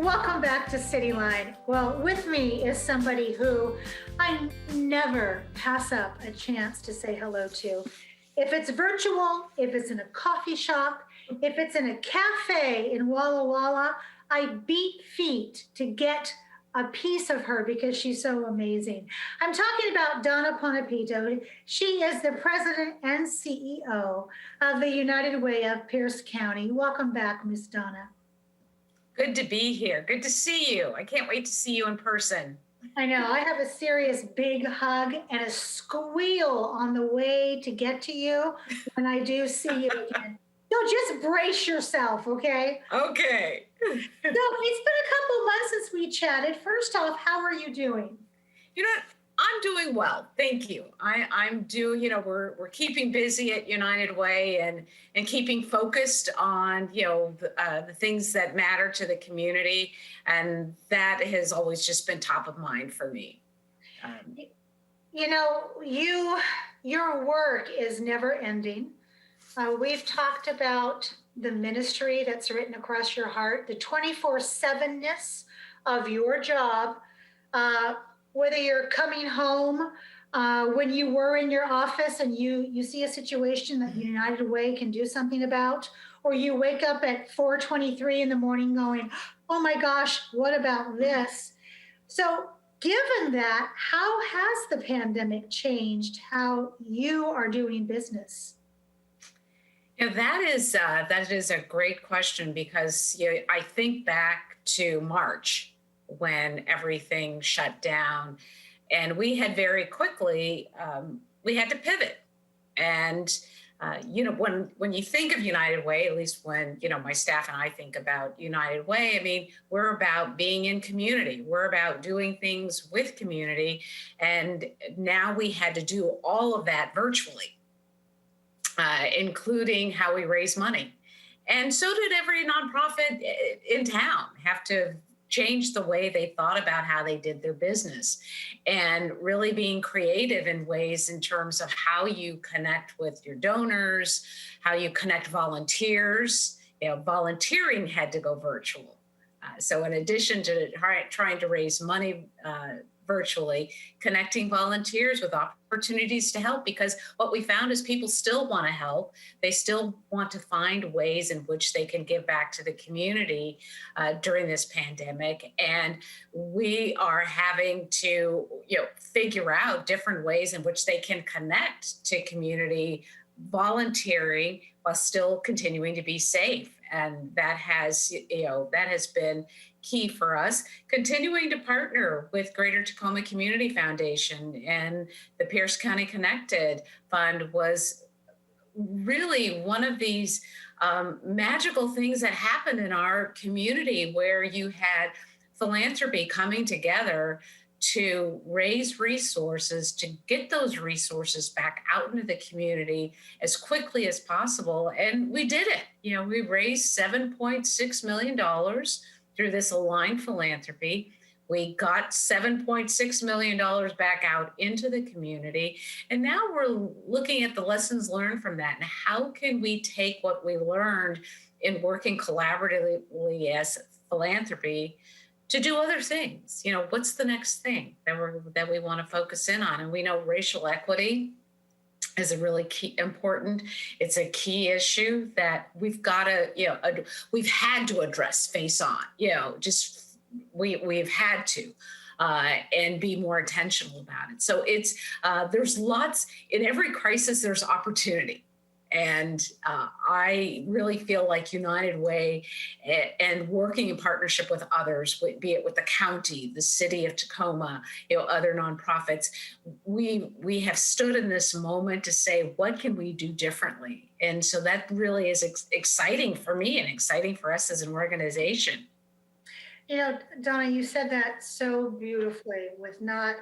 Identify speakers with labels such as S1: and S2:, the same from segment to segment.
S1: Welcome back to Cityline. Well, with me is somebody who I never pass up a chance to say hello to. If it's virtual, if it's in a coffee shop, if it's in a cafe in Walla Walla, I beat feet to get a piece of her because she's so amazing. I'm talking about Dona Ponepinto. She is the president and CEO of the United Way of Pierce County. Welcome back, Miss Dona.
S2: Good to be here. Good to see you. I can't wait to see you in person.
S1: I know. I have a serious big hug and a squeal on the way to get to you when I do see you again. So just brace yourself, okay?
S2: Okay.
S1: So it's been a couple months since we chatted. First off, how are you doing?
S2: You know what? I'm doing well. Thank you. I'm doing, we're keeping busy at United Way and keeping focused on, the things that matter to the community. And that has always just been top of mind for me.
S1: Your work is never ending. We've talked about the ministry that's written across your heart, the 24/7-ness of your job, whether you're coming home, when you were in your office and you see a situation that the United Way can do something about, or you wake up at 4:23 in the morning going, oh my gosh, what about this? So given that, how has the pandemic changed how you are doing business?
S2: That is a great question because I think back to March when everything shut down, and we had very quickly we had to pivot. And when you think of United Way, at least when my staff and I think about United Way, I mean, we're about being in community. We're about doing things with community, and now we had to do all of that virtually. Including how we raise money. And so did every nonprofit in town have to change the way they thought about how they did their business, and really being creative in ways in terms of how you connect with your donors, how you connect volunteers. Volunteering had to go virtual. So in addition to trying to raise money virtually, connecting volunteers with opportunities to help, because what we found is people still want to help. They still want to find ways in which they can give back to the community during this pandemic. And we are having to figure out different ways in which they can connect to community volunteering while still continuing to be safe. And that has been key for us. Continuing to partner with Greater Tacoma Community Foundation and the Pierce County Connected Fund was really one of these magical things that happened in our community, where you had philanthropy coming together to raise resources, to get those resources back out into the community as quickly as possible. And we did it. We raised $7.6 million through this aligned philanthropy. We got $7.6 million back out into the community. And now we're looking at the lessons learned from that, and how can we take what we learned in working collaboratively as philanthropy to do other things. What's the next thing that we want to focus in on? And we know racial equity is a really important. It's a key issue that we've got to, we've had to address face on. We've had to. And be more intentional about it. So it's there's lots in every crisis. There's opportunity. And I really feel like United Way and working in partnership with others, be it with the county, the city of Tacoma, other nonprofits, we have stood in this moment to say, what can we do differently? And so that really is exciting for me and exciting for us as an organization.
S1: Donna, you said that so beautifully with not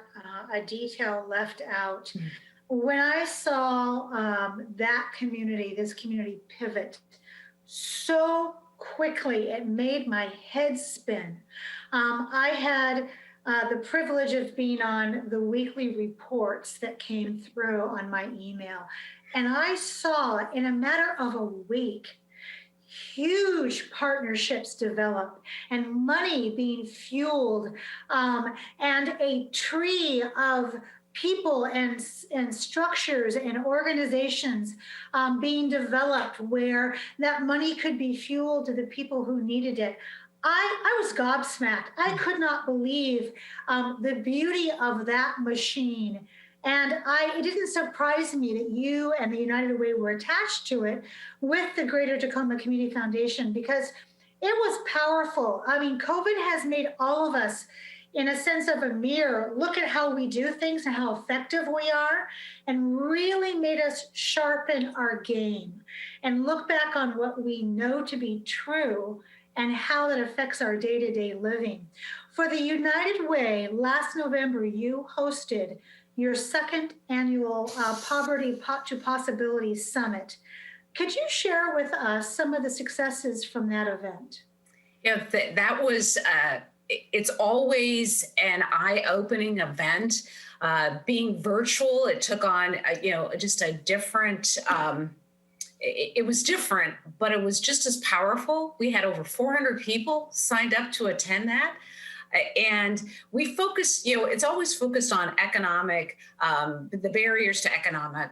S1: a detail left out. Mm-hmm. When I saw this community pivot so quickly, it made my head spin. I had the privilege of being on the weekly reports that came through on my email. And I saw in a matter of a week, huge partnerships developed and money being fueled, and a tree of people and structures and organizations being developed where that money could be fueled to the people who needed it. I was gobsmacked. I could not believe the beauty of that machine. And it didn't surprise me that you and the United Way were attached to it with the Greater Tacoma Community Foundation, because it was powerful. I mean, COVID has made all of us, in a sense of a mirror, look at how we do things and how effective we are, and really made us sharpen our game and look back on what we know to be true and how that affects our day-to-day living. For the United Way, last November, you hosted your second annual Poverty to Possibility Summit. Could you share with us some of the successes from that event?
S2: Yeah, that was, it's always an eye-opening event. Being virtual, it took on, just a different, it was different, but it was just as powerful. We had over 400 people signed up to attend that. And we focus, it's always focused on economic, the barriers to economic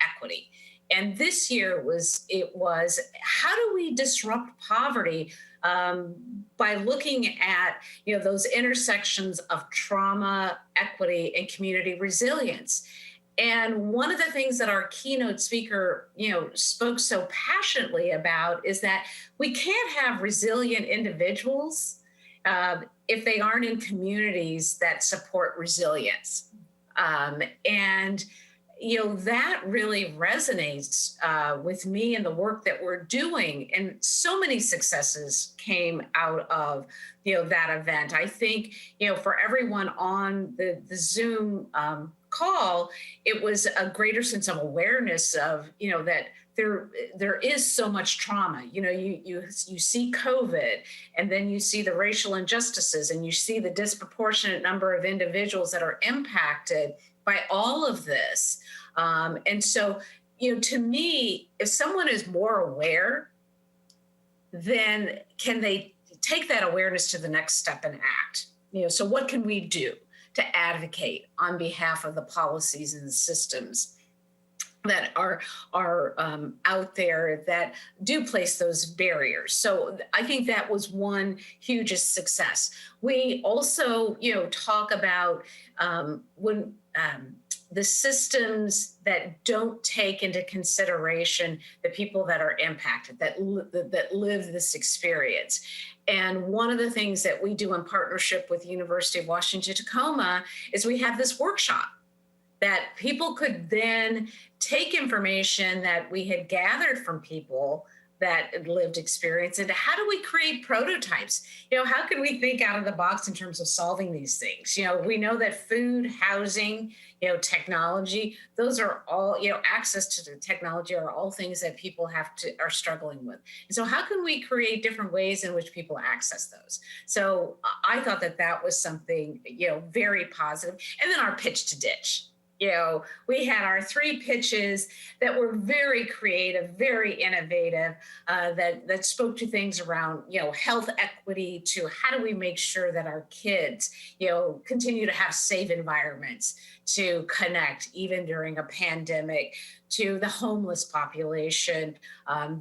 S2: equity. And this year it was how do we disrupt poverty by looking at those intersections of trauma, equity, and community resilience. And one of the things that our keynote speaker, spoke so passionately about is that we can't have resilient individuals if they aren't in communities that support resilience. And that really resonates with me and the work that we're doing. And so many successes came out of that event. I think for everyone on the Zoom call, it was a greater sense of awareness of that there is so much trauma. You see COVID, and then you see the racial injustices, and you see the disproportionate number of individuals that are impacted by all of this. And so, to me, if someone is more aware, then can they take that awareness to the next step and act? So what can we do to advocate on behalf of the policies and systems that are out there that do place those barriers? So I think that was one hugest success. We also, talk about when the systems that don't take into consideration the people that are impacted, that live this experience. And one of the things that we do in partnership with the University of Washington Tacoma is we have this workshop that people could then take information that we had gathered from people that lived experience and how do we create prototypes? How can we think out of the box in terms of solving these things? We know that food, housing, technology, those are all, access to the technology are all things that people are struggling with. And so how can we create different ways in which people access those? So I thought that was something, very positive. And then our pitch to ditch. We had our 3 pitches that were very creative, very innovative, that spoke to things around, health equity, to how do we make sure that our kids, continue to have safe environments to connect even during a pandemic, to the homeless population,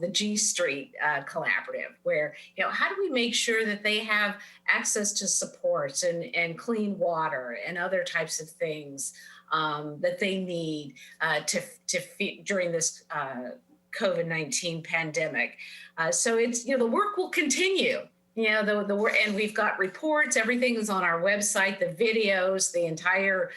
S2: the G Street Collaborative, where, how do we make sure that they have access to supports and clean water and other types of things that they need to feed during this COVID-19 pandemic. So it's, the work will continue. The work, and we've got reports, everything is on our website, the videos, the entire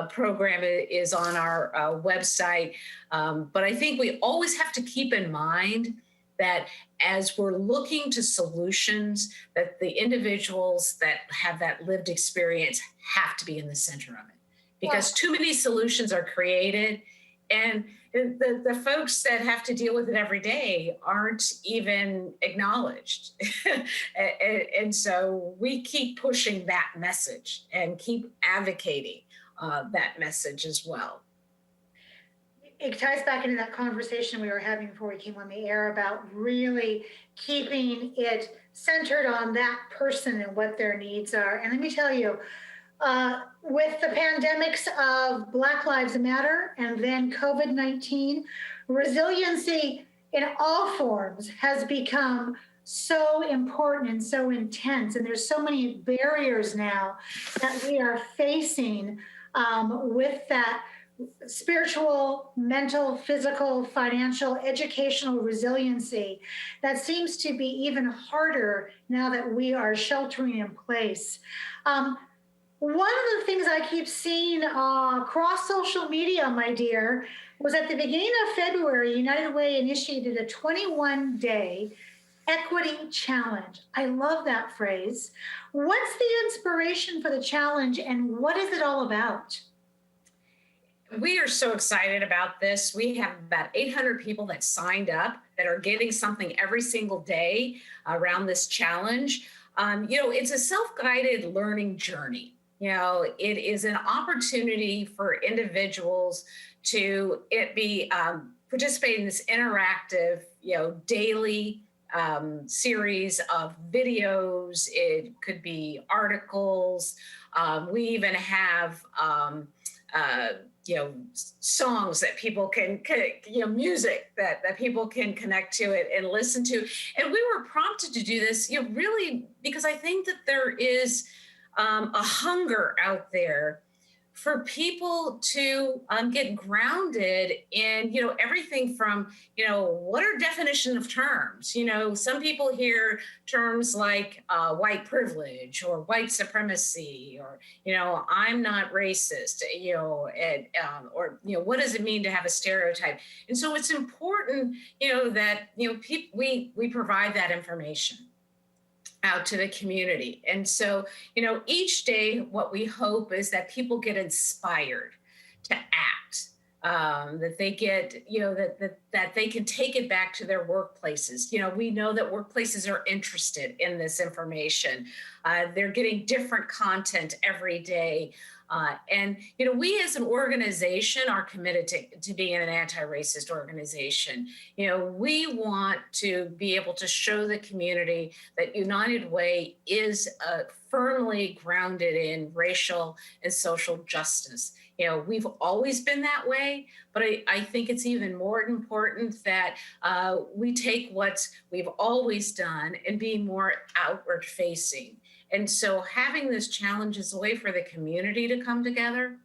S2: program is on our website. But I think we always have to keep in mind that as we're looking to solutions, that the individuals that have that lived experience have to be in the center of it. Because too many solutions are created, and the folks that have to deal with it every day aren't even acknowledged. And so we keep pushing that message and keep advocating that message as well.
S1: it ties back into that conversation we were having before we came on the air about really keeping it centered on that person and what their needs are. And let me tell you, with the pandemics of Black Lives Matter and then COVID 19, resiliency in all forms has become so important and so intense. And there's so many barriers now that we are facing with that spiritual, mental, physical, financial, educational resiliency that seems to be even harder now that we are sheltering in place. One of the things I keep seeing across social media, my dear, was at the beginning of February, United Way initiated a 21-day equity challenge. I love that phrase. What's the inspiration for the challenge and what is it all about?
S2: We are so excited about this. We have about 800 people that signed up that are getting something every single day around this challenge. It's a self-guided learning journey. It is an opportunity for individuals to participate in this interactive, daily series of videos. It could be articles. We even have songs that people can, music that people can connect to it and listen to. And we were prompted to do this, really because I think that there is a hunger out there for people to get grounded in, everything from, what are definition of terms? Some people hear terms like white privilege or white supremacy, or, I'm not racist, or, what does it mean to have a stereotype? And so it's important, that, we provide that information out to the community. And so, each day, what we hope is that people get inspired to act, that they get, that they can take it back to their workplaces. We know that workplaces are interested in this information. They're getting different content every day. And we as an organization are committed to being an anti-racist organization. We want to be able to show the community that United Way is firmly grounded in racial and social justice. We've always been that way, but I think it's even more important that we take what we've always done and be more outward facing. And so having this challenge is a way for the community to come together,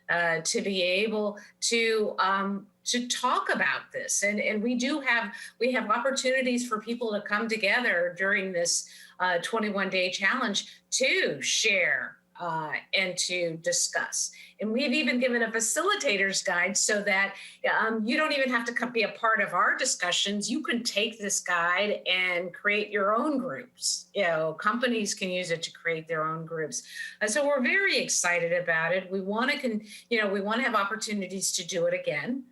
S2: to be able to talk about this. And we have opportunities for people to come together during this 21-day challenge to share and to discuss. And we've even given a facilitator's guide so that you don't even have to be a part of our discussions. You can take this guide and create your own groups. Companies can use it to create their own groups. So we're very excited about it. We want to have opportunities to do it again.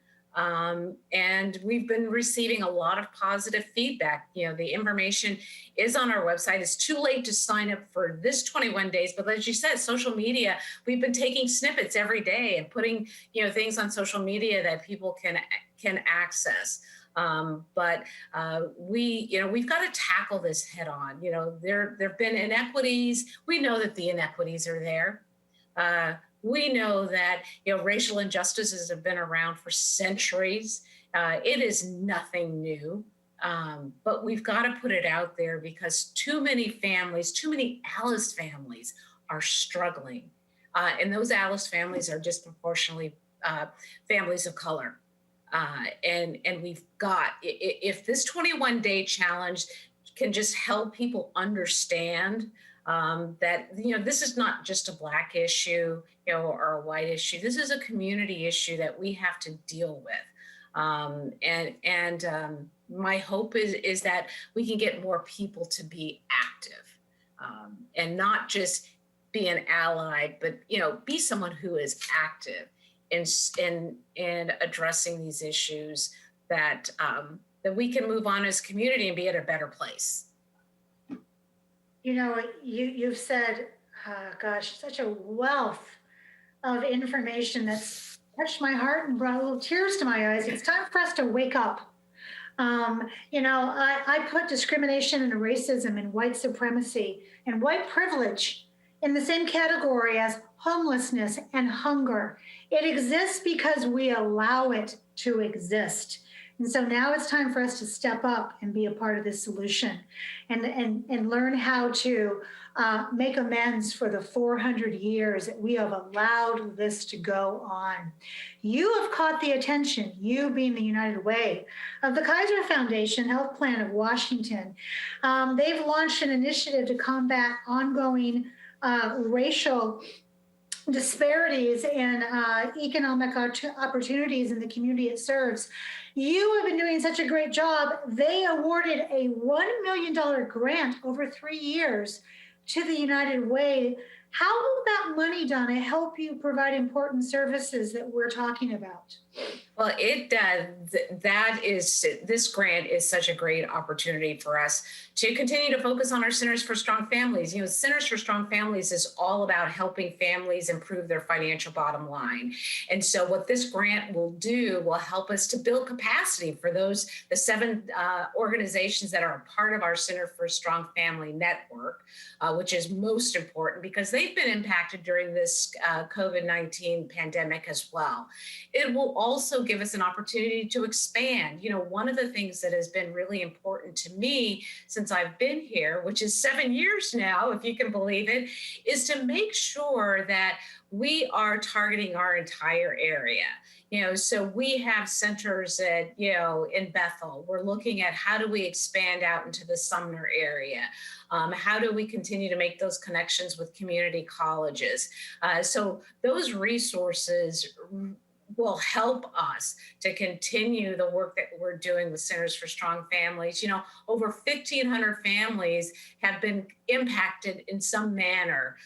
S2: And we've been receiving a lot of positive feedback. The information is on our website. It's too late to sign up for this 21 days, but as you said, social media, we've been taking snippets every day and putting, things on social media that people can access. But we've got to tackle this head on. There've been inequities. We know that the inequities are there. We know that racial injustices have been around for centuries. It is nothing new, but we've got to put it out there because too many families, too many Alice families are struggling. And those Alice families are disproportionately families of color. And we've got, if this 21-day challenge can just help people understand that, this is not just a Black issue, or a white issue. This is a community issue that we have to deal with. And my hope is that we can get more people to be active, and not just be an ally, but, be someone who is active in addressing these issues that we can move on as a community and be at a better place.
S1: You've said, gosh, such a wealth of information that's touched my heart and brought little tears to my eyes. It's time for us to wake up. I put discrimination and racism and white supremacy and white privilege in the same category as homelessness and hunger. It exists because we allow it to exist. And so now it's time for us to step up and be a part of this solution and learn how to make amends for the 400 years that we have allowed this to go on. You have caught the attention, you being the United Way, of the Kaiser Foundation Health Plan of Washington. They've launched an initiative to combat ongoing racial disparities and economic opportunities in the community it serves. You have been doing such a great job. They awarded a $1 million grant over 3 years to the United Way. How will that money, Donna, help you provide important services that we're talking about?
S2: Well, this grant is such a great opportunity for us to continue to focus on our Centers for Strong Families. Centers for Strong Families is all about helping families improve their financial bottom line. And so what this grant will do will help us to build capacity for the 7 organizations that are a part of our Center for Strong Family network, which is most important because they've been impacted during this COVID-19 pandemic as well. It will also give us an opportunity to expand. One of the things that has been really important to me since I've been here, which is 7 years now, if you can believe it, is to make sure that we are targeting our entire area. So we have centers in Bethel. We're looking at how do we expand out into the Sumner area? How do we continue to make those connections with community colleges? So those resources will help us to continue the work that we're doing with Centers for Strong Families. Over 1,500 families have been impacted in some manner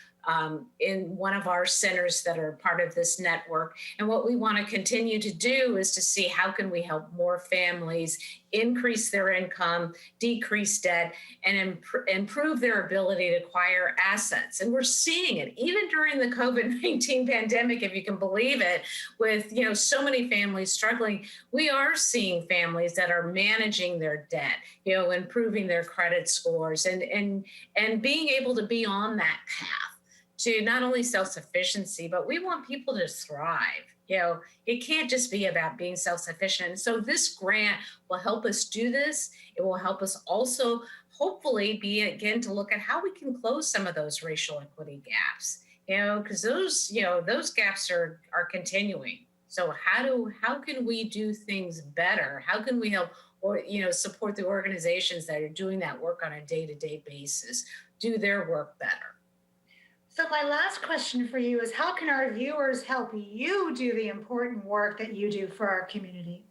S2: in one of our centers that are part of this network. And what we want to continue to do is to see how can we help more families increase their income, decrease debt, and improve their ability to acquire assets. And we're seeing it even during the COVID-19 pandemic, if you can believe it, with so many families struggling. We are seeing families that are managing their debt, improving their credit scores, and being able to be on that path to not only self-sufficiency, but we want people to thrive. It can't just be about being self-sufficient. So this grant will help us do this. It will help us also hopefully begin to look at how we can close some of those racial equity gaps, because those gaps are continuing. So how can we do things better? How can we help support the organizations that are doing that work on a day-to-day basis, do their work better?
S1: So my last question for you is, how can our viewers help you do the important work that you do for our community?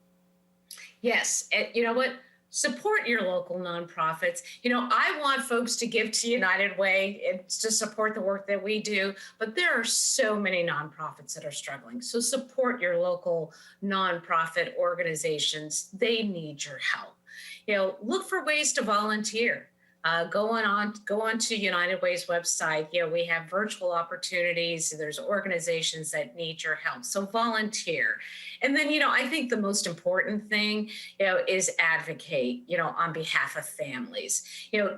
S2: Yes. You know what? Support your local nonprofits. I want folks to give to United Way and to support the work that we do, but there are so many nonprofits that are struggling. So support your local nonprofit organizations. They need your help. Look for ways to volunteer. Go on to United Way's website. We have virtual opportunities. There's organizations that need your help. So volunteer. And then, I think the most important thing, is advocate, on behalf of families.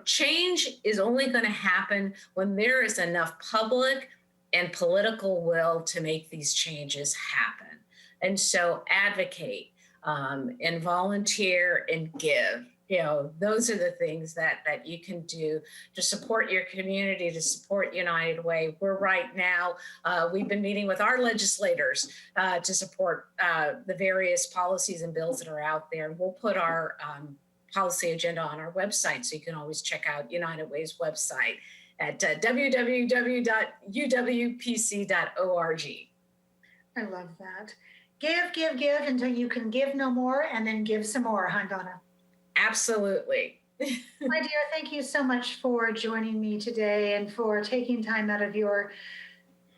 S2: Change is only going to happen when there is enough public and political will to make these changes happen. And so advocate and volunteer and give. Those are the things that you can do to support your community, to support United Way. We're right now, we've been meeting with our legislators to support the various policies and bills that are out there. And we'll put our policy agenda on our website, so you can always check out United Way's website at www.uwpc.org.
S1: I love that. Give until you can give no more, and then give some more, huh, Donna?
S2: Absolutely.
S1: My dear, thank you so much for joining me today and for taking time out of your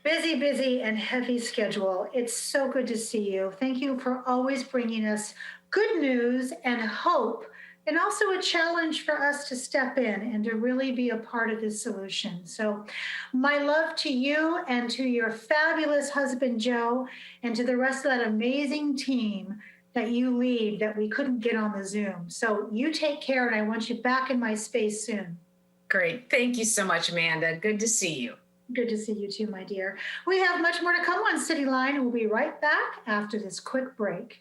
S1: busy and heavy schedule. It's so good to see you. Thank you for always bringing us good news and hope and also a challenge for us to step in and to really be a part of this solution. So, my love to you and to your fabulous husband, Joe, and to the rest of that amazing team that you lead that we couldn't get on the Zoom. So, you take care, and I want you back in my space soon.
S2: Great. Thank you so much, Amanda. Good to see you.
S1: Good to see you too, my dear. We have much more to come on Cityline, and we'll be right back after this quick break.